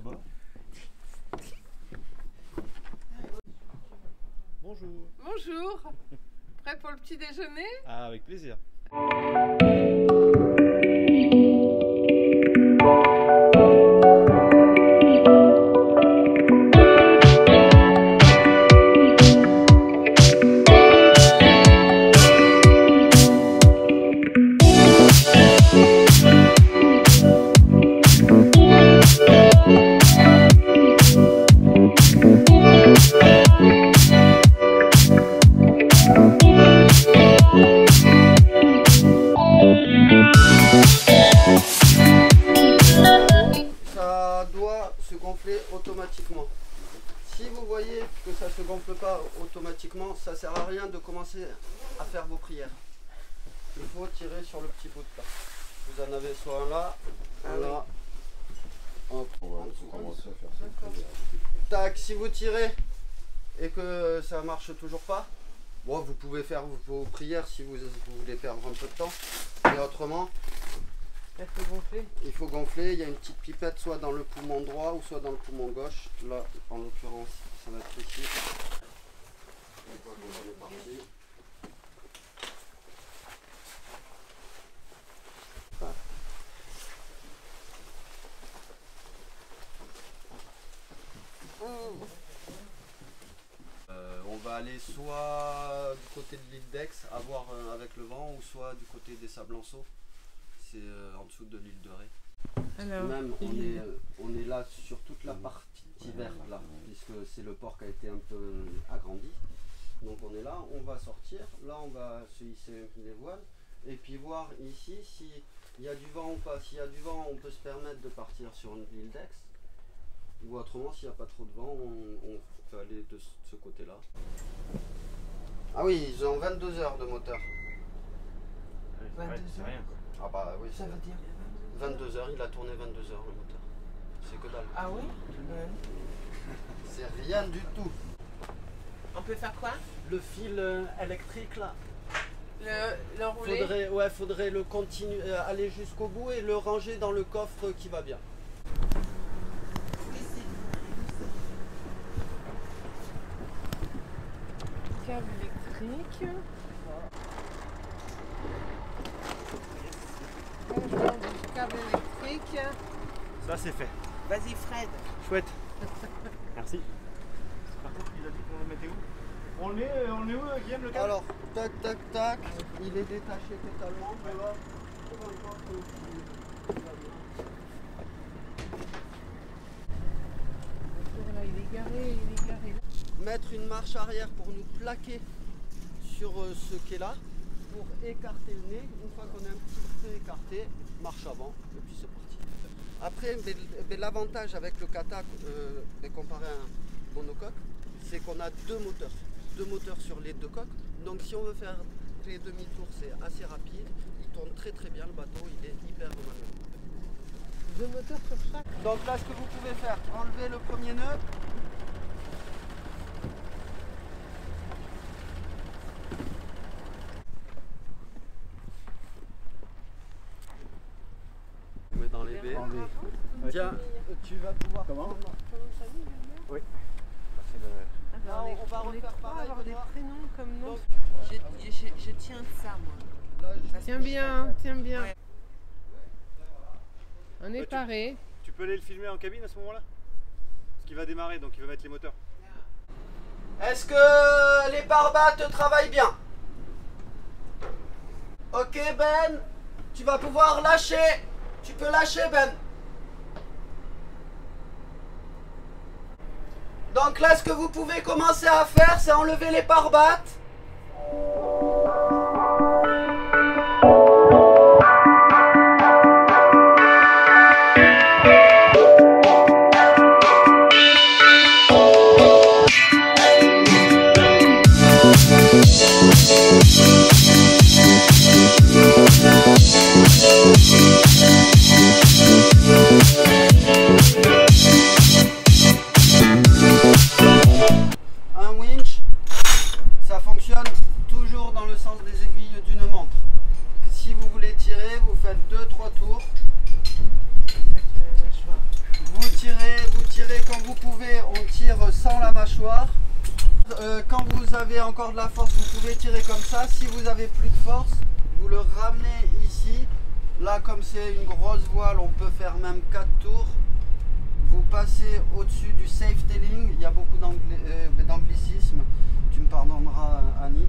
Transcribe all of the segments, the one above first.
là-bas. Bonjour. Bonjour. Prêt pour le petit déjeuner? Ah, avec plaisir. Ça doit se gonfler automatiquement. Si vous voyez que ça ne se gonfle pas automatiquement, ça ne sert à rien de commencer à faire vos prières. Il faut tirer sur le petit bout de là. Vous en avez soit un là, un là. Hop, en dessous. Tac, si vous tirez et que ça ne marche toujours pas, bon, vous pouvez faire vos prières si vous voulez perdre un peu de temps. Et autrement, Il faut gonfler. il faut gonfler. Il y a une petite pipette soit dans le poumon droit ou soit dans le poumon gauche. Là, en l'occurrence, ça va être ici. Une fois qu'on est parti. On va aller soit du côté de l'île d'Aix, à voir avec le vent, ou soit du côté des Sablanceaux. C'est en dessous de l'île de Ré. Alors, Même on est là sur toute la partie verte là, puisque c'est le port qui a été un peu agrandi. Donc on est là, on va sortir, là on va se hisser les voiles et puis voir ici s'il y a du vent ou pas. S'il y a du vent, on peut se permettre de partir sur l'île d'Aix. Ou autrement, s'il n'y a pas trop de vent, on peut aller de ce côté-là. Ah oui, ils ont 22 heures de moteur. C'est rien quoi. Ah bah oui, ça veut dire 22 heures, il a tourné 22 heures le moteur. C'est que dalle. Ah oui? C'est rien du tout. On peut faire quoi? Le fil électrique là, L'enrouler? faudrait le continuer, aller jusqu'au bout et le ranger dans le coffre qui va bien. Câble électrique. Rangement du câble électrique. Ça c'est fait. Vas-y Fred. Chouette. Merci. Par contre, il a dit qu'on le mettait où? On le met où, Guillaume, le câble? Alors, tac tac tac, il est détaché totalement. Voilà. Trouve un coffre qui va bien. Voilà, il est garé, il est garé. Mettre une marche arrière pour nous plaquer sur ce quai-là, pour écarter le nez. Une fois qu'on est un petit peu écarté, marche avant et puis c'est parti. Après, l'avantage avec le kata comparé à un monocoque, c'est qu'on a deux moteurs sur les deux coques. Donc si on veut faire les demi-tours, c'est assez rapide. Il tourne très très bien le bateau, il est hyper manœuvrable. Deux moteurs sur chaque. Donc là, ce que vous pouvez faire, enlever le premier nœud. Vous mettez dans les baies. Tiens, tu vas pouvoir prendre. Oui. Alors, on va refaire pareil, avoir des Benoît. prénoms comme nom. Donc, Je tiens de ça, moi. là, Tiens bien, tiens bien. Ouais. On est paré. Tu peux aller le filmer en cabine à ce moment-là? Parce qu'il va démarrer, donc il va mettre les moteurs. Est-ce que les barbates travaillent bien? Ok Ben, tu vas pouvoir lâcher. Tu peux lâcher Ben. Donc là, ce que vous pouvez commencer à faire, c'est enlever les barbates. Un winch, ça fonctionne. sans la mâchoire. Quand vous avez encore de la force, vous pouvez tirer comme ça. Si vous avez plus de force, vous le ramenez ici. Là, comme c'est une grosse voile, on peut faire même 4 tours. Vous passez au-dessus du safe tailing. Il y a beaucoup d'anglicisme. Tu me pardonneras, Annie.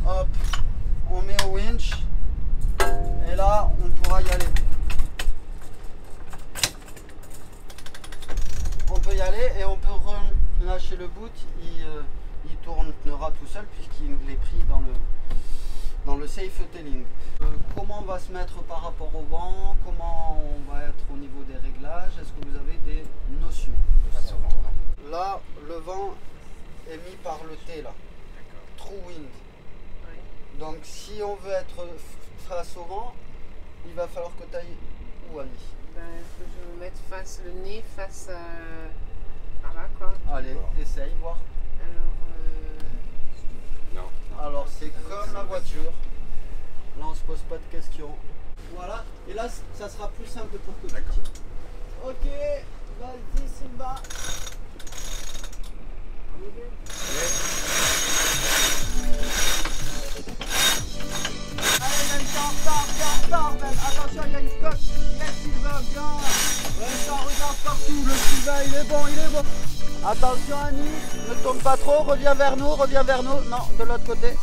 Hop, on met au winch. Et là, on pourra y aller. On peut y aller et on peut relâcher le boot. Il tournera tout seul puisqu'il est pris dans le safe tailing. Comment on va se mettre par rapport au vent? Comment on va être au niveau des réglages? Est-ce que vous avez des notions de ça? Là, le vent est mis par le T là. True wind. Oui. Donc si on veut être face au vent, il va falloir que tu ailles où, Annie? Ben, faut que je me mette face le nez, face par là quoi. Allez, essaye, voir. Alors, Non. Alors c'est comme la voiture. Là on se pose pas de questions. Voilà, et là ça sera plus simple pour que tu D'accord. tires. Ok, vas-y Simba. Allez, même t'es en retard, même. Attention, il y a une coque. Yes, Sylvain, bien. Ouais, ça regarde partout. Le Sylvain, il est bon. Attention, Annie, ne tourne pas trop. Reviens vers nous. Non, de l'autre côté.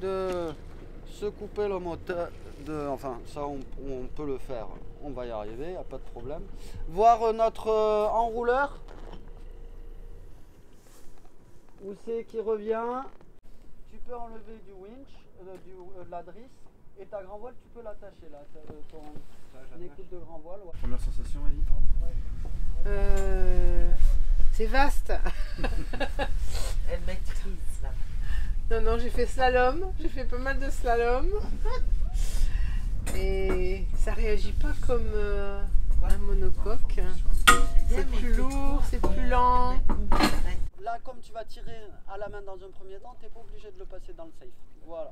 De se couper le moteur, enfin ça on peut le faire, on va y arriver, y a pas de problème. Voir notre enrouleur, où c'est qui revient. Tu peux enlever du winch, de la drisse, et ta grand voile tu peux l'attacher là, ton écoute de grand voile. Ouais. Première sensation, Annie? c'est vaste. Elle maîtrise là. Non, j'ai fait slalom, j'ai fait pas mal de slalom. Et ça réagit pas comme un monocoque. C'est plus lourd, c'est plus lent. Là, comme tu vas tirer à la main dans un premier temps, tu n'es pas obligé de le passer dans le safe. Voilà.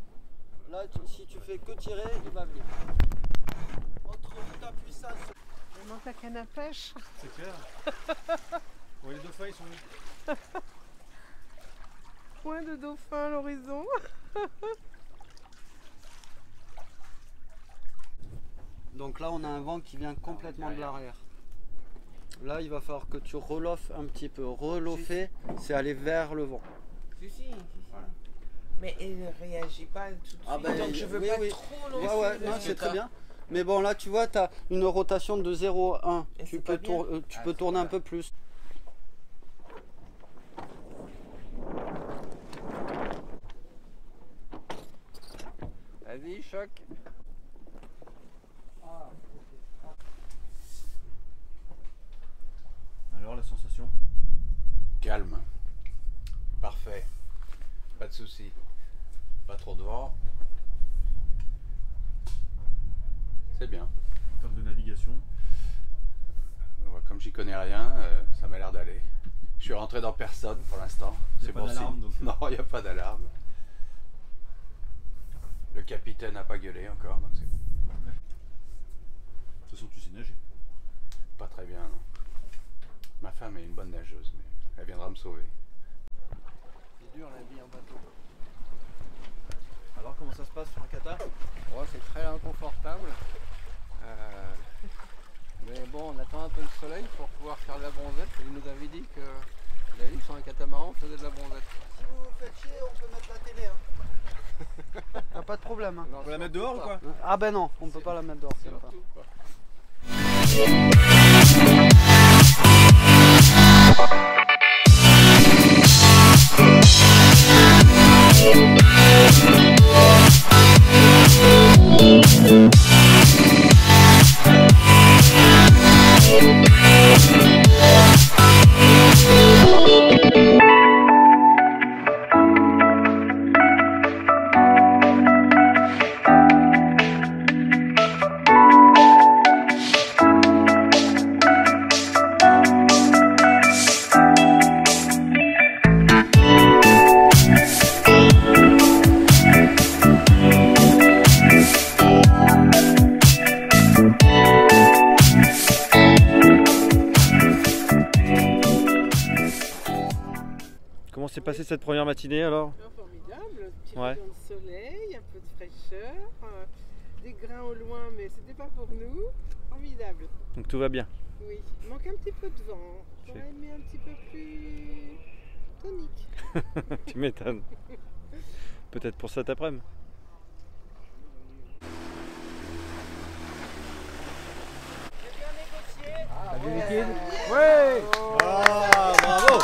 Là, si tu fais que tirer, il va venir. Autre ta puissance. Il manque la canne à pêche. C'est clair. Bon, les dauphins, ils sont où? Point de dauphin à l'horizon. Donc là, on a un vent qui vient complètement de l'arrière. Là, il va falloir que tu reloffes un petit peu. Reloffer, c'est aller vers le vent. Si. Voilà. Mais elle ne réagit pas tout de suite. Ah ben, donc je veux pas trop long. Ouais, non, c'est très bien. Mais bon, là, tu vois, tu as une rotation de 0 à 1. Tu peux tourner un peu plus. Vas-y, choc. Alors, la sensation? Calme. Parfait. Pas de soucis. Pas trop de vent. C'est bien. En termes de navigation? Comme j'y connais rien, ça m'a l'air d'aller. Je suis rentré dans personne pour l'instant. Il n'y a pas d'alarme donc? Non, il n'y a pas d'alarme. Le capitaine n'a pas gueulé encore, donc c'est bon. De toute façon, tu sais nager? Pas très bien, non. Ma femme est une bonne nageuse, mais elle viendra me sauver. C'est dur la vie en bateau. Alors, comment ça se passe sur un kata? Ouais, c'est très inconfortable. Mais bon, on attend un peu le soleil pour pouvoir faire de la bronzette. Il nous avait dit que la vie sur un catamaran faisait de la bronzette. Si vous vous faites chier, on peut mettre la télé. Hein. Y'a pas de problème. Hein. On peut la mettre dehors ou quoi? Ah ben non, on peut pas la mettre dehors. C'est Surtout, quoi. pas. passé cette première matinée alors? Formidable, un petit Ouais. rayon de soleil, un peu de fraîcheur, des grains au loin, mais c'était pas pour nous. Formidable. Donc tout va bien. Oui, il manque un petit peu de vent. J'aurais aimé un petit peu plus tonique. Tu m'étonnes. Peut-être pour cet après-midi. T'as du liquide? Ouais! Ah, bravo!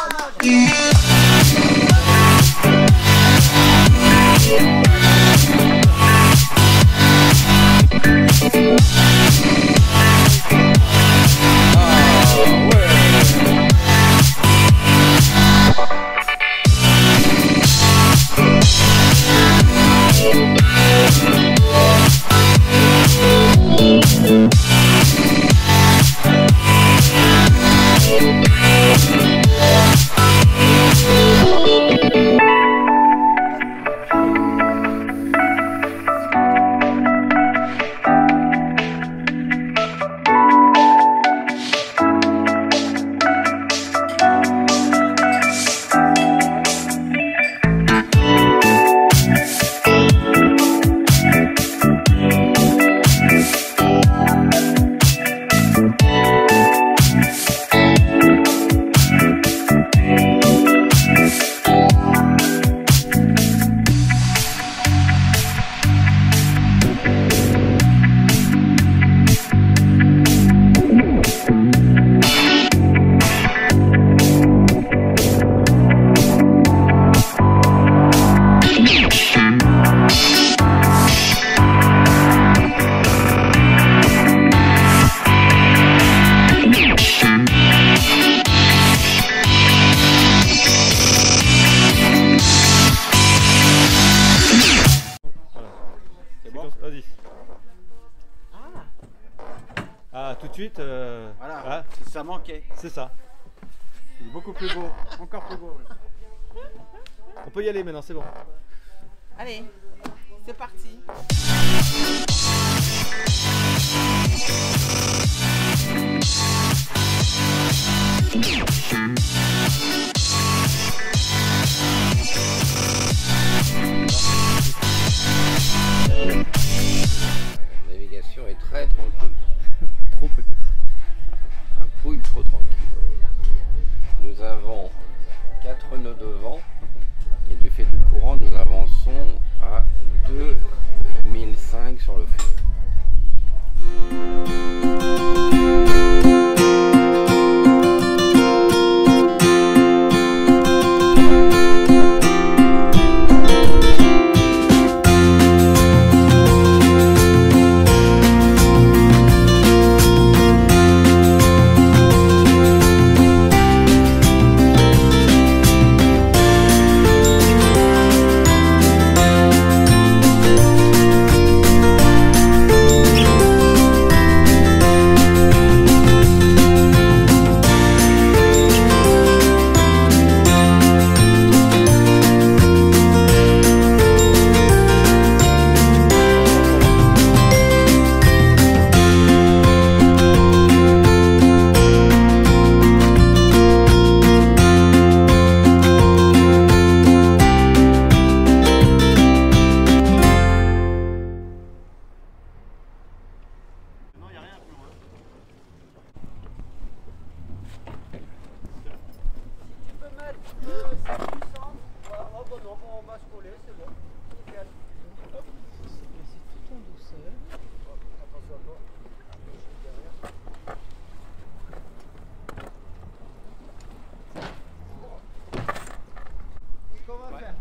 Vas-y. Ah, tout de suite. Voilà, Ah, ça manquait. c'est ça. Il est beaucoup plus beau, encore plus beau. On peut y aller maintenant, c'est bon. Allez, c'est parti. La navigation est très tranquille. Trop peut-être. Un pouille trop tranquille. Nous avons 4 nœuds de vent et du fait du courant, nous avançons à 2005 sur le fond.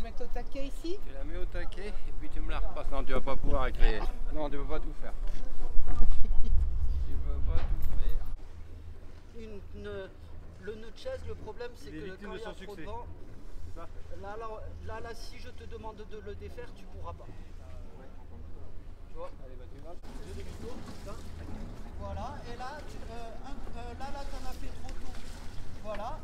Mettre au taquet ici. Tu la mets au taquet et puis tu me la repasses. Non, tu vas pas pouvoir avec les... Non, tu peux pas tout faire. Tu peux pas tout faire. Le nœud de chaise, le problème c'est que quand il y a trop de vent, là, si je te demande de le défaire, tu pourras pas. Tu vois? Allez, bah tu vas. Voilà, et là, là t'en as fait trop tôt. Voilà,